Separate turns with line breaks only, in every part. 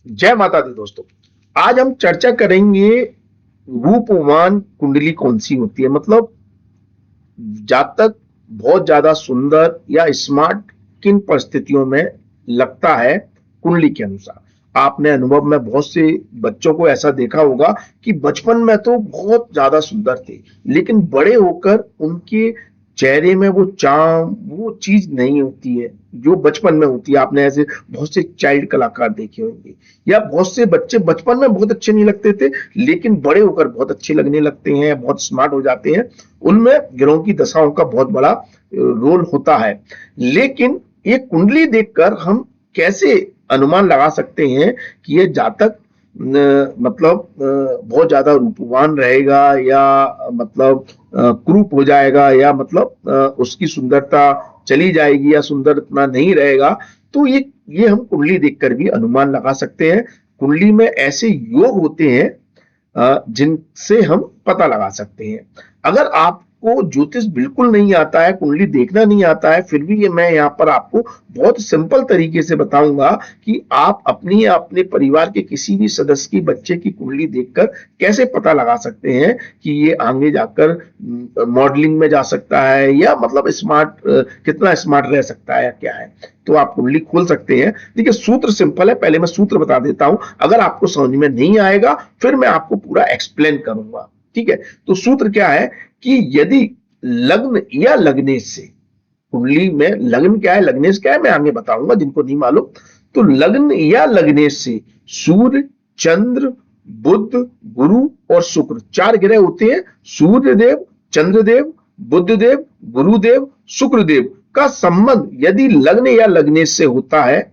जय माता दी दोस्तों। आज हम चर्चा करेंगे रूपवान कुंडली कौन सी होती है। मतलब जातक बहुत ज्यादा सुंदर या स्मार्ट किन परिस्थितियों में लगता है कुंडली के अनुसार। आपने अनुभव में बहुत से बच्चों को ऐसा देखा होगा कि बचपन में तो बहुत ज्यादा सुंदर थे, लेकिन बड़े होकर उनके चेहरे में वो चार्म, वो चीज नहीं होती है जो बचपन में होती है। आपने ऐसे बहुत से चाइल्ड कलाकार देखे होंगे, या बहुत से बच्चे बचपन में बहुत अच्छे नहीं लगते थे, लेकिन बड़े होकर बहुत अच्छे लगने लगते हैं, बहुत स्मार्ट हो जाते हैं। उनमें ग्रहों की दशाओं का बहुत बड़ा रोल होता है। लेकिन ये कुंडली देखकर हम कैसे अनुमान लगा सकते हैं कि ये जातक मतलब बहुत ज्यादा रूपवान रहेगा, या मतलब क्रूप हो जाएगा, या मतलब उसकी सुंदरता चली जाएगी, या सुंदर इतना नहीं रहेगा। तो ये हम कुंडली देखकर भी अनुमान लगा सकते हैं। कुंडली में ऐसे योग होते हैं जिनसे हम पता लगा सकते हैं। अगर आपको ज्योतिष बिल्कुल नहीं आता है, कुंडली देखना नहीं आता है, फिर भी ये मैं यहाँ पर आपको बहुत सिंपल तरीके से बताऊंगा कि आप अपनी या अपने परिवार के किसी भी सदस्य की बच्चे की कुंडली देखकर कैसे पता लगा सकते हैं कि ये आगे जाकर मॉडलिंग में जा सकता है, या मतलब स्मार्ट कितना स्मार्ट रह सकता है, क्या है। तो आप कुंडली खोल सकते हैं। देखिए, सूत्र सिंपल है, पहले मैं सूत्र बता देता हूं, अगर आपको समझ में नहीं आएगा फिर मैं आपको पूरा एक्सप्लेन करूंगा। ठीक है, तो सूत्र क्या है कि यदि लग्न या लग्नेश से, कुंडली में लग्न क्या है लग्नेश क्या है मैं आगे बताऊंगा जिनको नहीं मालूम। तो लग्न या लग्नेश से सूर्य, चंद्र, बुध, गुरु और शुक्र, चार ग्रह होते हैं। सूर्य देव, चंद्रदेव, बुधदेव, गुरुदेव, शुक्रदेव का संबंध यदि लग्न या लग्नेश से होता है,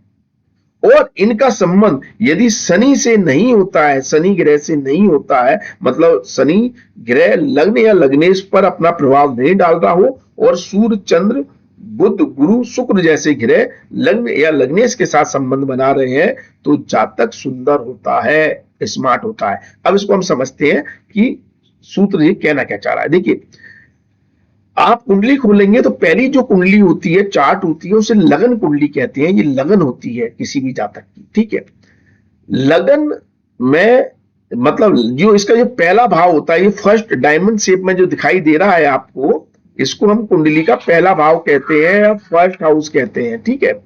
और इनका संबंध यदि शनि से नहीं होता है, शनि ग्रह से नहीं होता है, मतलब शनि ग्रह लग्न या लग्नेश पर अपना प्रभाव नहीं डाल रहा हो, और सूर्य, चंद्र, बुध, गुरु, शुक्र जैसे ग्रह लग्न या लग्नेश के साथ संबंध बना रहे हैं, तो जातक सुंदर होता है, स्मार्ट होता है। अब इसको हम समझते हैं कि सूत्र ये कहना क्या चाह रहा है। देखिए, आप कुंडली खोलेंगे तो पहली जो कुंडली होती है, चार्ट होती है, उसे लगन कुंडली कहते हैं। ये लगन होती है किसी भी जातक की। ठीक है, लगन में मतलब जो इसका जो पहला भाव होता है, ये फर्स्ट डायमंड शेप में जो दिखाई दे रहा है आपको, इसको हम कुंडली का पहला भाव कहते हैं, या फर्स्ट हाउस कहते हैं। ठीक है,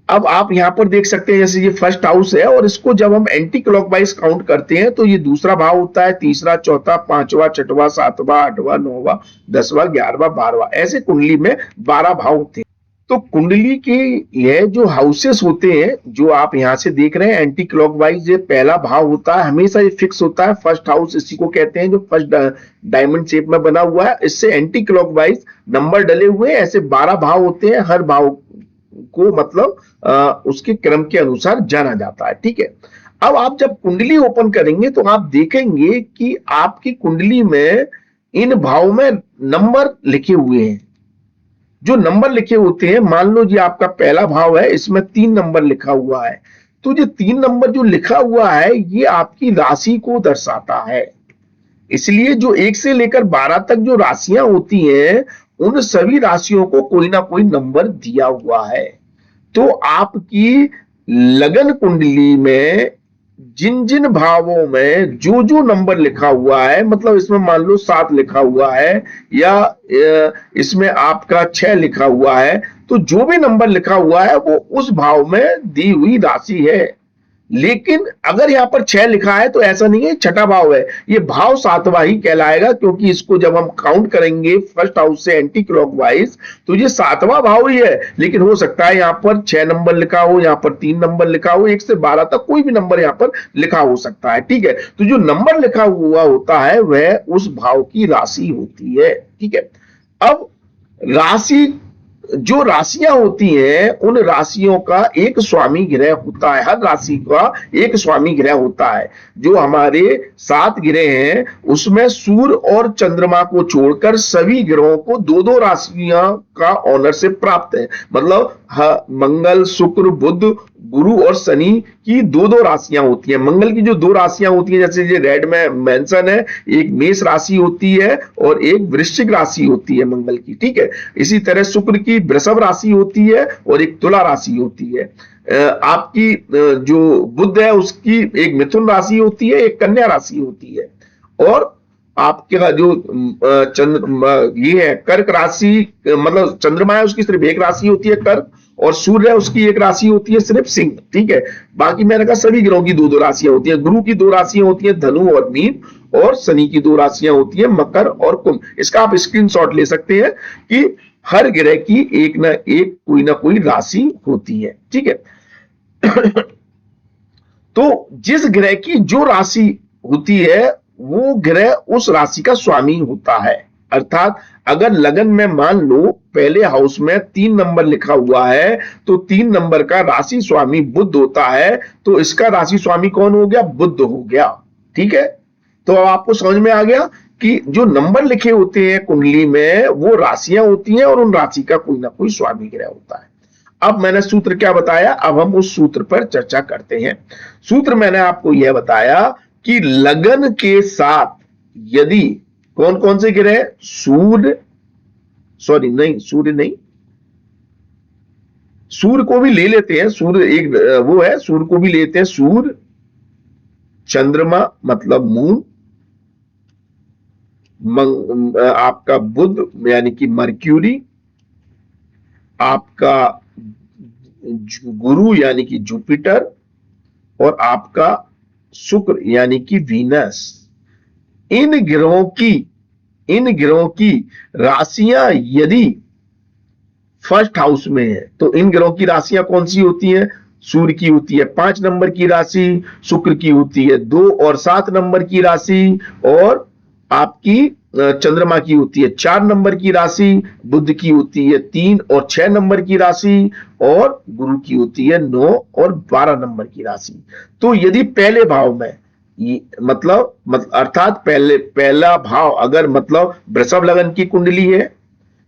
अब आप यहां पर देख सकते हैं जैसे ये फर्स्ट हाउस है, और इसको जब हम एंटी क्लॉकवाइज काउंट करते हैं तो ये दूसरा भाव होता है, तीसरा, चौथा, पांचवा, छठवां, सातवां, आठवां, नौवां, 10वां, 11वां, 12वां, ऐसे कुंडली में 12 भाव होते हैं। तो कुंडली के ये जो हाउसेस होते हैं जो आप यहां से देख रहे हैं एंटी क्लॉकवाइज, ये पहला भाव होता है, हमेशा ये फिक्स होता है। फर्स्ट हाउस इसी को कहते हैं जो फर्स्ट डायमंड शेप में बना हुआ है, इससे एंटी क्लॉकवाइज नंबर डले हुए हैं। ऐसे 12 भाव होते हैं, हर भाव को मतलब उसके क्रम के अनुसार जाना जाता है। ठीक है, अब आप जब कुंडली ओपन करेंगे तो आप देखेंगे कि आपकी कुंडली में इन भाव में नंबर लिखे हुए हैं। जो नंबर लिखे होते हैं, मान लो जी आपका पहला भाव है, इसमें 3 नंबर लिखा हुआ है, तो जो 3 नंबर जो लिखा हुआ है ये आपकी राशि को दर्शाता है। इसलिए जो 1 से लेकर 12 तक जो राशियां होती हैं, उन सभी राशियों को कोई ना कोई नंबर दिया हुआ है। तो आपकी लगन कुंडली में जिन जिन भावों में जो जो नंबर लिखा हुआ है, मतलब इसमें मान लो 7 लिखा हुआ है, या इसमें आपका 6 लिखा हुआ है, तो जो भी नंबर लिखा हुआ है वो उस भाव में दी हुई राशि है। लेकिन अगर यहाँ पर 6 लिखा है तो ऐसा नहीं है छठा भाव है, ये भाव 7वां ही कहलाएगा, क्योंकि इसको जब हम काउंट करेंगे फर्स्ट हाउस से एंटी क्लॉकवाइज तो ये 7वां भाव ही है। लेकिन हो सकता है यहाँ पर 6 नंबर लिखा हो, यहाँ पर 3 नंबर लिखा हो, 1 से 12 तक कोई भी नंबर यहाँ पर लिखा हो सकता है। ठीक है, तो जो नंबर लिखा हुआ होता है वह उस भाव की राशि होती है। ठीक है, अब राशि, जो राशियां होती हैं उन राशियों का एक स्वामी ग्रह होता है, हर राशि का एक स्वामी ग्रह होता है। जो हमारे 7 ग्रह हैं उसमें सूर्य और चंद्रमा को छोड़कर सभी ग्रहों को 2-2 राशियां का ऑनरशिप प्राप्त है। मतलब मंगल, शुक्र, बुध, गुरु और शनि की 2-2 राशियां होती हैं। मंगल की जो 2 राशियां होती हैं, जैसे ये रेड में मेंशन है, एक मेष राशि होती है और एक वृश्चिक राशि होती है मंगल की। ठीक है, इसी तरह शुक्र की वृषभ राशि होती है और एक तुला राशि होती है। आपकी जो बुध है उसकी एक मिथुन राशि होती है, एक कन्या राशि होती है, और आपका जो ये है कर्क राशि, मतलब चंद्रमा है उसकी सिर्फ एक राशि होती है कर्क, और सूर्य है उसकी एक राशि होती है सिर्फ सिंह, ठीक है। बाकी मैंने कहा सभी ग्रहों की दो दो राशियां होती हैं। गुरु की दो राशियां होती हैं धनु और मीन, और शनि की दो राशियां होती है मकर और कुंभ। इसका आप स्क्रीनशॉट ले सकते हैं कि हर ग्रह की एक ना कोई राशि होती है, ठीक है। तो जिस ग्रह की जो राशि होती है वो ग्रह उस राशि का स्वामी होता है। अर्थात अगर लगन में मान लो पहले हाउस में 3 नंबर लिखा हुआ है, तो 3 नंबर का राशि स्वामी बुध होता है, तो इसका राशि स्वामी कौन हो गया? बुध हो गया, ठीक है। तो आपको समझ में आ गया कि जो नंबर लिखे होते हैं कुंडली में वो राशियां होती हैं, और उन राशि का कोई ना कोई स्वामी ग्रह होता है। अब मैंने सूत्र क्या बताया, अब हम उस सूत्र पर चर्चा करते हैं। सूत्र मैंने आपको यह बताया कि लगन के साथ यदि कौन कौन से ग्रह, सूर्य नहीं, सूर्य को भी ले लेते हैं, सूर्य एक वो है, सूर्य को भी लेते हैं, सूर्य, चंद्रमा मतलब मून, आपका बुध यानी कि मर्क्यूरी, आपका गुरु यानी कि जुपिटर, और आपका शुक्र यानी कि वीनस। इन ग्रहों की राशियां यदि फर्स्ट हाउस में है, तो इन ग्रहों की राशियां कौन सी होती हैं? सूर्य की होती है 5 नंबर की राशि, शुक्र की होती है 2 और 7 नंबर की राशि, और आपकी चंद्रमा की होती है 4 नंबर की राशि, बुध की होती है 3 और 6 नंबर की राशि, और गुरु की होती है 9 और 12 नंबर की राशि। तो यदि पहले भाव में मतलब अर्थात पहला भाव अगर मतलब वृषभ लगन की कुंडली है,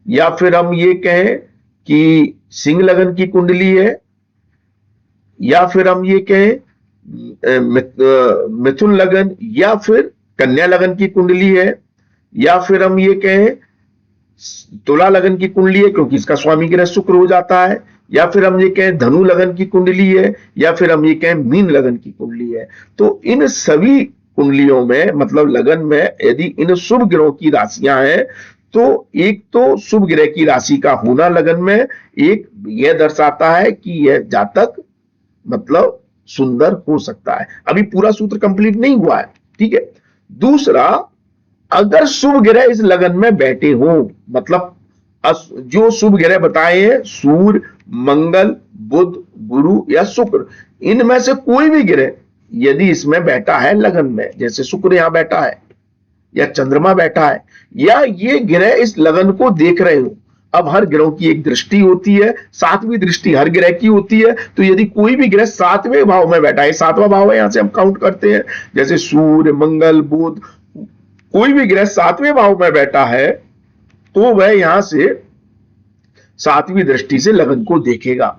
या फिर हम ये कहें कि सिंह लगन की कुंडली है, या फिर हम ये कहें मिथुन लगन या फिर कन्या लगन की कुंडली है, या फिर हम ये कहें तुला लगन की कुंडली है क्योंकि इसका स्वामी ग्रह शुक्र हो जाता है, या फिर हम ये कहें धनु लगन की कुंडली है, या फिर हम ये कहें मीन लगन की कुंडली है। तो इन सभी कुंडलियों में मतलब लगन में यदि इन शुभ ग्रहों की राशियां हैं, तो एक तो शुभ ग्रह की राशि का होना लगन में एक यह दर्शाता है कि यह जातक मतलब सुंदर हो सकता है। अभी पूरा सूत्र कंप्लीट नहीं हुआ है, ठीक है। दूसरा, अगर शुभ ग्रह इस लगन में बैठे हो, मतलब जो शुभ ग्रह बताए हैं सूर्य, मंगल, बुध, गुरु या शुक्र, इनमें से कोई भी ग्रह यदि इसमें बैठा है लगन में, जैसे शुक्र यहां बैठा है या चंद्रमा बैठा है, या ये ग्रह इस लगन को देख रहे हो। अब हर ग्रह की एक दृष्टि होती है, 7वीं दृष्टि हर ग्रह की होती है। तो यदि कोई भी ग्रह 7वें भाव में बैठा है, 7वां भाव है, यहां से हम काउंट करते हैं, जैसे सूर्य, मंगल, बुध, कोई भी ग्रह 7वें भाव में बैठा है, तो वह यहां से 7वीं दृष्टि से लगन को देखेगा।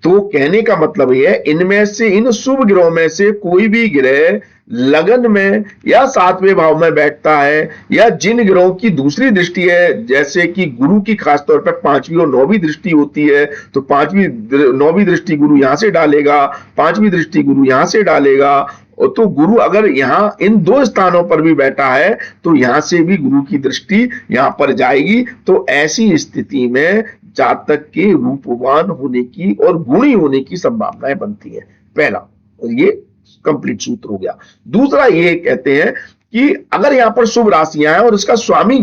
तो कहने का मतलब यह है, इनमें से इन शुभ ग्रहों में से कोई भी ग्रह लगन में या 7वें भाव में बैठता है, या जिन ग्रहों की दूसरी दृष्टि है, जैसे कि गुरु की खासतौर पर 5वीं और 9वीं दृष्टि होती है, तो 5वीं 9वीं दृष्टि गुरु यहां से डालेगा, 5वीं दृष्टि गुरु यहां से डालेगा। और तो गुरु अगर यहां इन दो स्थानों पर भी बैठा है, तो यहां से भी गुरु की दृष्टि यहां पर जाएगी। तो ऐसी स्थिति में जातक के रूपवान होने की और गुणी होने की संभावनाएं बनती है। पहला, ये कंप्लीट सूत्र हो गया। दूसरा ये कहते हैं कि अगर यहां पर शुभ राशियां हैं और इसका स्वामी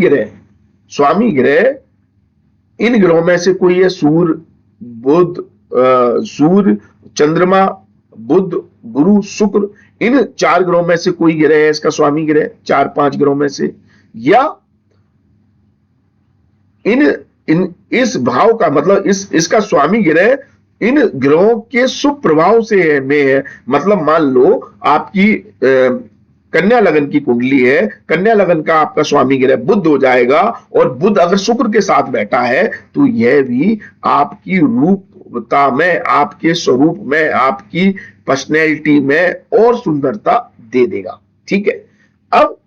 ग्रह इन ग्रहों में से कोई है, सूर्य, चंद्रमा, बुध, गुरु, शुक्र, इन 4 ग्रहों में से कोई ग्रह है इसका स्वामी ग्रह, 4-5 ग्रहों में से, या इस भाव का मतलब इसका स्वामी ग्रह इन ग्रहों के शुभ प्रभाव से है। मतलब मान लो आपकी कन्या लगन की कुंडली है, कन्या लगन का आपका स्वामी ग्रह बुध हो जाएगा, और बुध अगर शुक्र के साथ बैठा है, तो यह भी आपकी रूपता में, आपके स्वरूप में, आपकी पर्सनैलिटी में और सुंदरता दे देगा, ठीक है। अब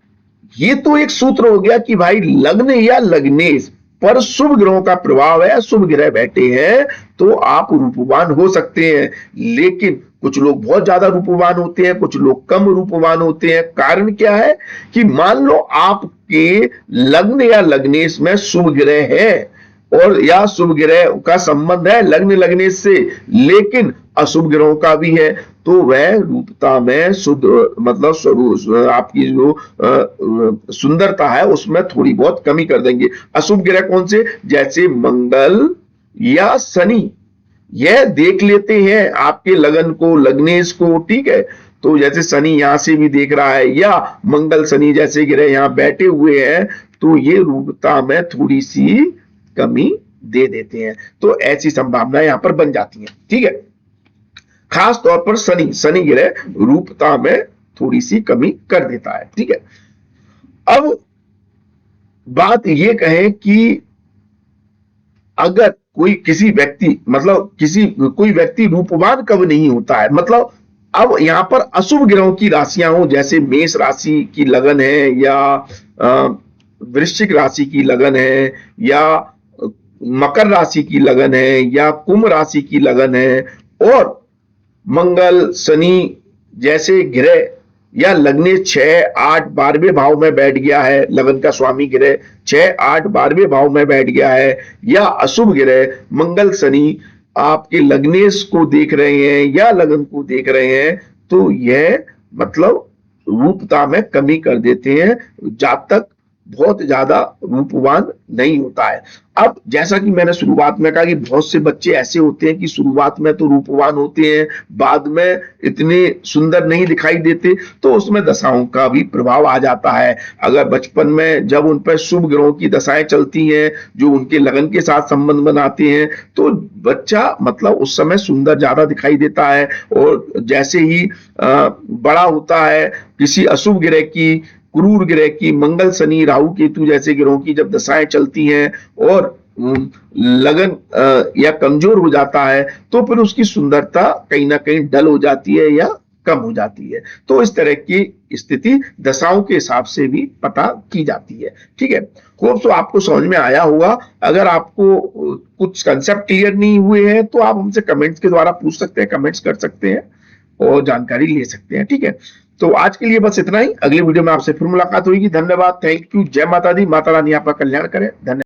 ये तो एक सूत्र हो गया कि भाई लग्न या लग्नेश पर शुभ ग्रहों का प्रभाव है, शुभ ग्रह बैठे हैं, तो आप रूपवान हो सकते हैं। लेकिन कुछ लोग बहुत ज्यादा रूपवान होते हैं, कुछ लोग कम रूपवान होते हैं। कारण क्या है कि मान लो आपके लग्न या लग्नेश में शुभ ग्रह है और या शुभ ग्रह का संबंध है लग्न लगने से, लेकिन अशुभ ग्रहों का भी है, तो वह रूपता में शुद्ध मतलब स्वरूप आपकी जो सुंदरता है उसमें थोड़ी बहुत कमी कर देंगे। अशुभ ग्रह कौन से? जैसे मंगल या शनि, यह देख लेते हैं आपके लगन को, लग्नेश को, ठीक है। तो जैसे शनि यहां से भी देख रहा है या मंगल शनि जैसे ग्रह यहां बैठे हुए हैं, तो ये रूपता में थोड़ी सी कमी दे देते हैं। तो ऐसी संभावना यहां पर बन जाती है, ठीक है। खास तौर पर शनि ग्रह रूपता में थोड़ी सी कमी कर देता है, ठीक है। अब बात ये कहें कि अगर किसी व्यक्ति मतलब कोई व्यक्ति रूपवान कब नहीं होता है, मतलब अब यहां पर अशुभ ग्रहों की राशियां हो, जैसे मेष राशि की लगन है या वृश्चिक राशि की लगन है या मकर राशि की लगन है या कुंभ राशि की लगन है, और मंगल शनि जैसे ग्रह या लगने 6, 8, 12वें भाव में बैठ गया है, लगन का स्वामी ग्रह 6, 8, 12वें भाव में बैठ गया है, या अशुभ ग्रह मंगल शनि आपके लग्नेश को देख रहे हैं या लगन को देख रहे हैं, तो यह मतलब रूपता में कमी कर देते हैं, जातक बहुत ज्यादा रूपवान नहीं होता है। अब जैसा कि मैंने शुरुआत में कहा कि बहुत से बच्चे ऐसे होते हैं कि शुरुआत में तो रूपवान होते हैं, बाद में इतने सुंदर नहीं दिखाई देते, तो उसमें दशाओं का भी प्रभाव आ जाता है। अगर बचपन में जब उन पर शुभ ग्रहों की दशाएं चलती हैं जो उनके लगन के साथ संबंध बनाते हैं, तो बच्चा मतलब उस समय सुंदर ज्यादा दिखाई देता है, और जैसे ही बड़ा होता है, किसी अशुभ ग्रह की, क्रूर ग्रह की, मंगल शनि राहु केतु जैसे ग्रहों की जब दशाएं चलती हैं और लगन या कमजोर हो जाता है, तो फिर उसकी सुंदरता कहीं ना कहीं डल हो जाती है या कम हो जाती है। तो इस तरह की स्थिति दशाओं के हिसाब से भी पता की जाती है, ठीक है। होप तो आपको समझ में आया होगा। अगर आपको कुछ कंसेप्ट क्लियर नहीं हुए हैं तो आप हमसे कमेंट्स के द्वारा पूछ सकते हैं, कमेंट्स कर सकते हैं और जानकारी ले सकते हैं, ठीक है। तो आज के लिए बस इतना ही। अगले वीडियो में आपसे फिर मुलाकात होगी। धन्यवाद, थैंक यू, जय माता दी, माता रानी आपका कल्याण करे। धन्यवाद।